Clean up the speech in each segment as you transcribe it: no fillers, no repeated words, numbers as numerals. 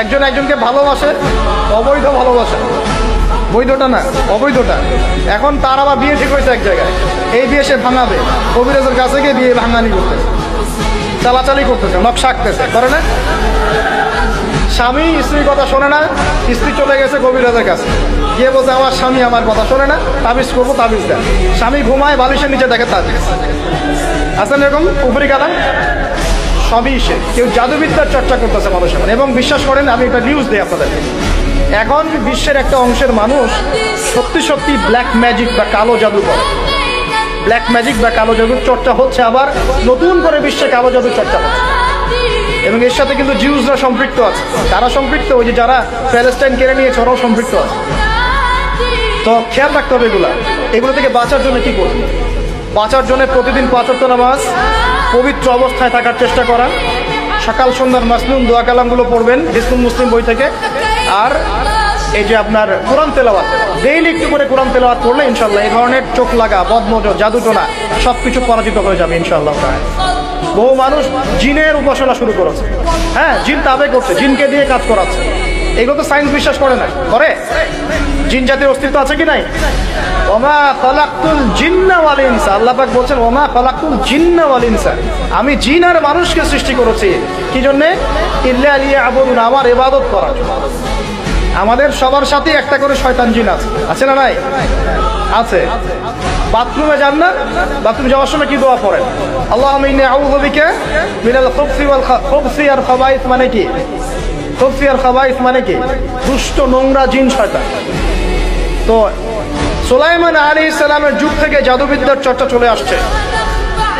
একজন একজনকে ভালোবাসে, অবৈধ ভালোবাসে, বৈধটা না, অবৈধটা। এখন তার আবার বিয়ে ঠিক হয়েছে এক জায়গায়, এই বিয়ে সে ভাঙাবে, কবিরাজের কাছে গিয়ে বিয়ে ভাঙানি করতেছে, চালাচালি করতেছে, নকশা আঁকতেছে, করে না? স্বামী স্ত্রীর কথা শোনে না, স্ত্রী চলে গেছে কবিরাজের কাছে, গিয়ে বলছে আমার স্বামী আমার কথা শোনে না, তাবিজ করবো, তাবিজ দেন। স্বামী ঘুমায়, বালিশের নিচে দেখে তাবিজ। আসেন এরকম উপরি কালাম, সবই সে। কেউ জাদুবিদ্যার চর্চা করতেছে মানুষের, এবং বিশ্বাস করেন, আমি একটা নিউজ দিই আপনাদের। এখন বিশ্বের একটা অংশের মানুষ সত্যি সত্যি ব্ল্যাক ম্যাজিক বা কালো জাদু করে। ব্ল্যাক ম্যাজিক বা কালো জাদুর চর্চা হচ্ছে, আবার নতুন করে বিশ্বে কালো জাদুর চর্চা হচ্ছে, এবং এর সাথে কিন্তু জিউসরা সম্পৃক্ত আছে। তারা সম্পৃক্ত, ওই যে যারা প্যালেস্টাইন কেড়ে নিয়েছে ওরাও সম্পৃক্ত আছে। তো খেয়াল রাখতে হবে এগুলো থেকে বাঁচার জন্য কি করবে? বাঁচার জন্য প্রতিদিন 5 ওয়াক্ত নামাজ, পবিত্র অবস্থায় থাকার চেষ্টা করা, সকাল সন্ধ্যার মাসনুন দোয়া কালামগুলো পড়বেন হিজবুল মুসলিম বই থেকে। আর এই যে আপনার কোরআন তেলাওয়াত, ডেইলি একটু করে কোরআন তেলাওয়াত করলে ইনশাল্লাহ এই ধরনের চোখ লাগা, বদনজর, জাদুটোনা সবকিছু পরাজিত হয়ে যাবে ইনশাআল্লাহ। বহু মানুষ জিনের উপাসনা শুরু করেছে, হ্যাঁ, জিন তাবে করছে, জিনকে দিয়ে কাজ করাচ্ছে। এগুলো তো সায়েন্স বিশ্বাস করে না, করে? জিন জাতির অস্তিত্ব আছে কি নাই? ওমা খালাকতুল জিন্না ওয়াল ইনসা, আল্লাহ পাক বলছেন ওমা খালাকতুল জিন্না ওয়াল ইনসা, আমি জিন আর মানুষকে সৃষ্টি করেছি কি জন্য? ইল্লা লিয়াবুদুন, আমার ইবাদত করার জন্য। আমাদের সবার সাথে একটা করে শয়তান জিন আছে, আছে না নাই? আছে। বাথরুমে যান না, বাথরুমে যাওয়ার সময় কি দোয়া পড়েন? আল্লাহুম্মা ইন্নী আউযু বিকা মিনাল খুবসি ওয়াল খুবসি আর খাবাইস, মানে কি? খুবসি আর খাবাইস মানে কি? দুষ্ট, নোংরা জিন, শয়তান। তো সুলাইমান আলাইহিস সালামের যুগ থেকে জাদুবিদ্যার চর্চা চলে আসছে,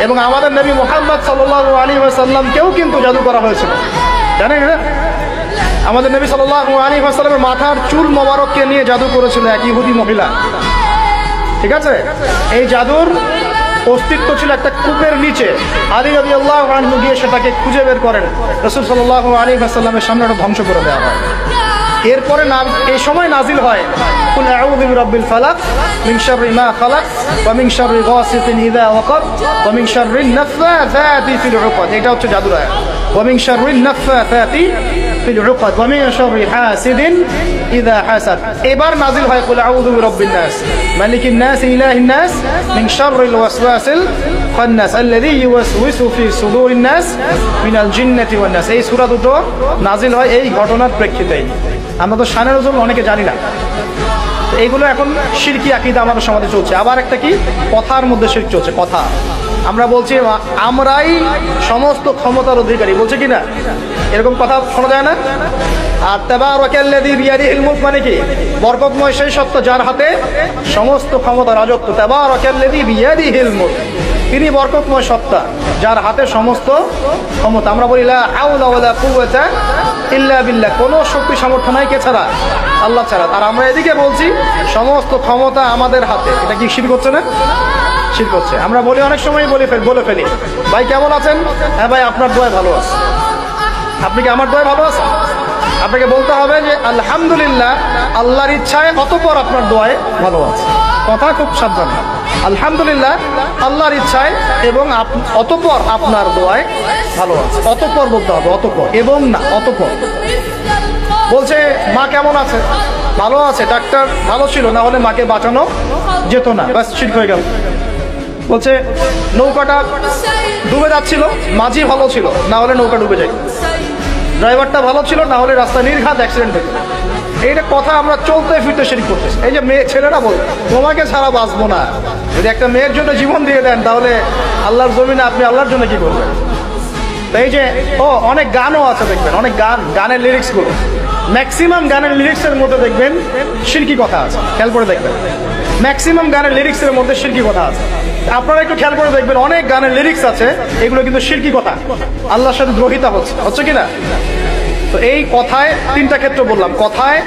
এবং আমাদের নবী মুহাম্মদ সাল্লাল্লাহু আলাইহি ওয়াসাল্লামকেও কিন্তু জাদু করা হয়েছিল, জানেন না? আমাদের নবী সাল্লাল্লাহু আলাইহি ওয়াসাল্লামের মাথার চুল মোবারককে নিয়ে জাদু করেছিল এক ইহুদি মহিলা, ঠিক আছে? এই জাদুর অস্তিত্ব ছিল একটা কূপের নিচে। আলী রাদিয়াল্লাহু আনহু গিয়ে সেটাকে খুঁজে বের করেন, রাসূল সাল্লাল্লাহু আলাইহি ওয়াসাল্লামের সামনে ওটা ধ্বংস করে দেওয়া হয়। এরপরে এই সময় নাজিল হয় কুল আউযু বিরাব্বিল ফালাক মিন শাররি মা খালাক ওয়া মিন শাররি গাসিকিন ইযা ওয়াকাব ওয়া মিন শাররিন নাফাসাতি ফিল উকাদ। এটা হচ্ছে জাদুর আয়াত। ওয়া মিন শাররিন নাফাসাতি ফিল উকাদ ওয়া মিন শাররি হাসিদিন ইযা হাসাদ। এবার নাজিল হয় কুল আউযু বিরাব্বিন নাস মালিকিন নাস ইলাহিন নাস মিন শাররিল ওয়াসওয়াসিল খান্নাস আল্লাযী ইউওয়াসওয়িসু ফি সুদুরিন নাস মিনাল জিন্নাতি ওয়ান নাস। এই সূরা দুটো নাজিল হয় এই ঘটনার প্রেক্ষিতেই। আমরা তো শানের ওজন অনেকে জানি না, এইগুলো এখন শিরকি আকীদা আমাদের সমাজে চলছে। আবার একটা কি, কথার মধ্যে শিরক চলছে। কথা আমরা বলছি আমরাই সমস্ত ক্ষমতার অধিকারী, বলছে কি না? এরকম কথা শোনা যায় না? আর তাবারাকাল্লাযী বিয়াদিহিল মুলক মানে কি? বরকতময় সেই সত্তা যার হাতে সমস্ত ক্ষমতা, রাজত্ব। তাবারাকাল্লাযী বিয়াদিহিল মুলক, তিনি বরকতময় সত্তা যার হাতে সমস্ত ক্ষমতা। আমরা বলি লা হাওলা ওয়ালা কুওয়াতা ইল্লা বিল্লাহ, কোনো শক্তি সামর্থ্য নাই কে ছাড়া? আল্লাহ ছাড়া। আর আমরা এদিকে বলছি সমস্ত ক্ষমতা আমাদের হাতে। এটা কি শিরক হচ্ছে না? শিরক হচ্ছে। আমরা বলি, অনেক সময় বলে ফেলি ভাই কেমন আছেন? হ্যাঁ ভাই আপনার দোয়ায় ভালো আছে। আপনি কি আমার দোয়ায় ভালো আছেন? আপনাকে বলতে হবে যে আলহামদুলিল্লাহ, আল্লাহর ইচ্ছায় অতঃপর আপনার দোয়ায় ভালো আছে। কথা খুব সাবধানে, আলহামদুলিল্লাহ আল্লাহর ইচ্ছায় এবং অতঃপর আপনার দোয়ায় ভালো আছে। অতঃপর বলতে হবে, অতঃপর, এবং না, অতঃপর। বলছে মা কেমন আছে? ভালো আছে, ডাক্তার ভালো ছিল, না হলে মাকে বাঁচানো যেত না, ব্যাস শিরক হয়ে গেল। বলছে নৌকাটা ডুবে যাচ্ছিল, মাঝি ভালো ছিল, না হলে নৌকা ডুবে যায়। ড্রাইভারটা ভালো ছিল, না হলে রাস্তায় নির্ঘাত অ্যাক্সিডেন্ট হয়েছে। এইটা কথা আমরা চলতে ফিরতে শিরক করতেছি। এই যে ছেলেরা বল তোমাকে ছাড়া বাঁচবো না, যদি একটা মেয়ের জন্য জীবন দিয়ে দেন তাহলে আল্লাহর জমিনে আপনি আল্লাহর জন্য কি করবেন? এই যে অনেক গানও আছে, দেখবেন অনেক গানের লিরিক্সগুলো, ম্যাক্সিমাম গানের লিরিক্সের মধ্যে দেখবেন শিরকি কথা আছে। খেয়াল করে দেখবেন, ম্যাক্সিমাম গানের লিরিক্সের মধ্যে শিরকি কথা আছে। আপনারা একটু খেয়াল করে দেখবেন, অনেক গানের লিরিক্স আছে এগুলো কিন্তু শিরকি কথা, আল্লাহর সাথে দ্রোহিতা হচ্ছে কিনা? তো এই কথায় তিনটা ক্ষেত্র বললাম, কথায়,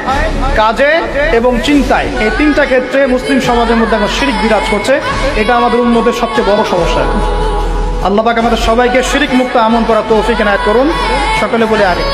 কাজে এবং চিন্তায়। এই তিনটা ক্ষেত্রে মুসলিম সমাজের মধ্যে এখন শিরক বিরাজ করছে। এটা আমাদের উম্মতের সবচেয়ে বড় সমস্যা। আল্লাহ পাক আমাদের সবাইকে শিরক মুক্ত আমল করার তৌফিক এনায়েত করুন। সকলে বলে আমিন।